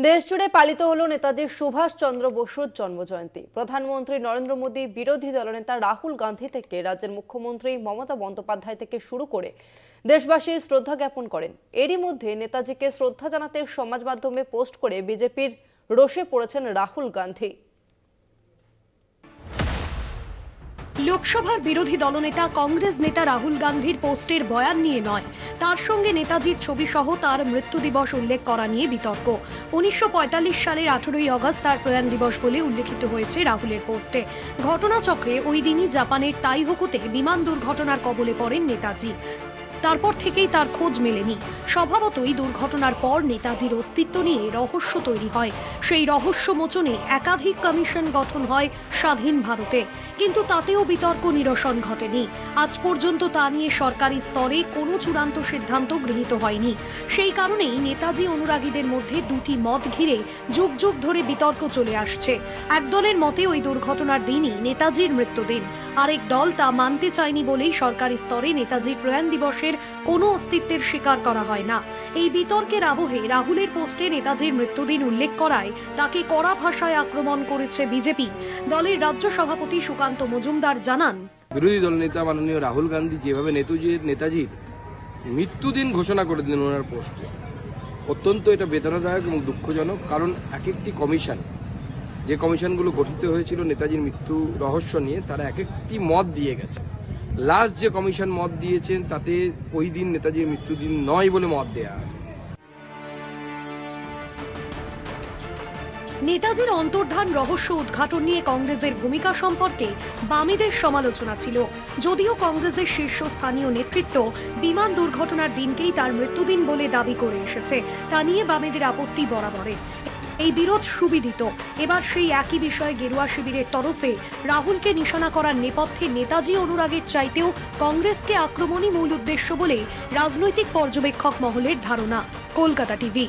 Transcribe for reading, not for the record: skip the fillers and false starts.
দেশ জুড়ে পালিত হলো নেতাজি সুভাষ চন্দ্র বসুর জন্মজয়ন্তী। প্রধানমন্ত্রী নরেন্দ্র মোদী, বিরোধী দলনেতা রাহুল গান্ধী থেকে রাজ্যের মুখ্যমন্ত্রী মমতা বন্দ্যোপাধ্যায় থেকে শুরু করে দেশবাসী শ্রদ্ধা জ্ঞাপন করেন। এরই মধ্যে নেতাজিকে শ্রদ্ধা জানাতে সমাজ মাধ্যমে পোস্ট করে বিজেপির রোষে পড়েছেন রাহুল গান্ধী। লোকসভার বিরোধী দলনেতা কংগ্রেস নেতা রাহুল গান্ধীর পোস্টের বয়ান নিয়ে নয়, তার সঙ্গে নেতাজির ছবি সহ তার মৃত্যু দিবস উল্লেখ করা নিয়ে বিতর্ক। 1945 সালের 18ই আগস্ট তার প্রয়াণ দিবস বলে উল্লেখিত হয়েছে রাহুলের পোস্টে। ঘটনাচক্রে ওই দিনই জাপানের তাইহোকুতে বিমান দুর্ঘটনার কবলে পড়েন নেতাজি। তারপর থেকেই তার খোঁজ মেলেনি। স্বভাবতই দুর্ঘটনার পর নেতাজির অস্তিত্ব নিয়ে রহস্য তৈরি হয়। সেই রহস্য মোচনে একাধিক কমিশন গঠন হয় স্বাধীন ভারতে, কিন্তু তাতেও বিতর্ক নিরসন ঘটেনি। আজ পর্যন্ত তা নিয়ে সরকারি স্তরে কোনো চূড়ান্ত সিদ্ধান্ত গৃহীত হয়নি। সেই কারণেই নেতাজি অনুরাগীদের মধ্যে দুটি মত ঘিরে যুগ যুগ ধরে বিতর্ক চলে আসছে। একদলের মতে ওই দুর্ঘটনার দিনই নেতাজির মৃত্যুদিন, আরেক দল তা মানতে চায়নি বলেই সরকারি স্তরে নেতাজির প্রয়াণ দিবসের কোনো অস্তিত্বের স্বীকার করা হয় না। এই বিতর্কের আবহে রাহুলের পোস্টে নেতাজির মৃত্যুদিন উল্লেখ করায় তাকে কড়া ভাষায় আক্রমণ করেছে বিজেপি। দলের রাজ্য সভাপতি সুকান্ত মজুমদার জানান, বিরোধী দলনেতা মাননীয় রাহুল গান্ধী যেভাবে নেতাজির মৃত্যুদিন ঘোষণা করে দিলেন ওনার পোস্টে, অত্যন্ত এটা বেদনাদায়ক এবং দুঃখজনক। কারণ এক একটি কমিশন, যে কমিশনগুলো গঠিত হয়েছিল নেতাজির মৃত্যু রহস্য নিয়ে, তারা এক একটি মত দিয়ে গেছে। লাস্ট যে কমিশন মত দিয়েছেন তাতে ওই দিন নেতাজির মৃত্যুদিন নয় বলে মত দেয়া আছে। নেতাজির অন্তর্ধান রহস্য উদ্ঘাটন নিয়ে কংগ্রেসের ভূমিকা সম্পর্কে বামেদের সমালোচনা ছিল। যদিও কংগ্রেসের শীর্ষস্থানীয় নেতৃত্ব বিমান দুর্ঘটনার দিনকেই তার মৃত্যুদিন বলে দাবি করে এসেছে, তা নিয়ে বামেদের আপত্তি বরাবরের। এই বিরোধ সুবিদিত। এবার সেই একই বিষয়ে গেরুয়া শিবিরের তরফে রাহুলকে নিশানা করার নেপথ্যে নেতাজি অনুরাগের চাইতেও কংগ্রেসকে আক্রমণই মূল উদ্দেশ্য বলে রাজনৈতিক পর্যবেক্ষক মহলের ধারণা। কলকাতা টিভি।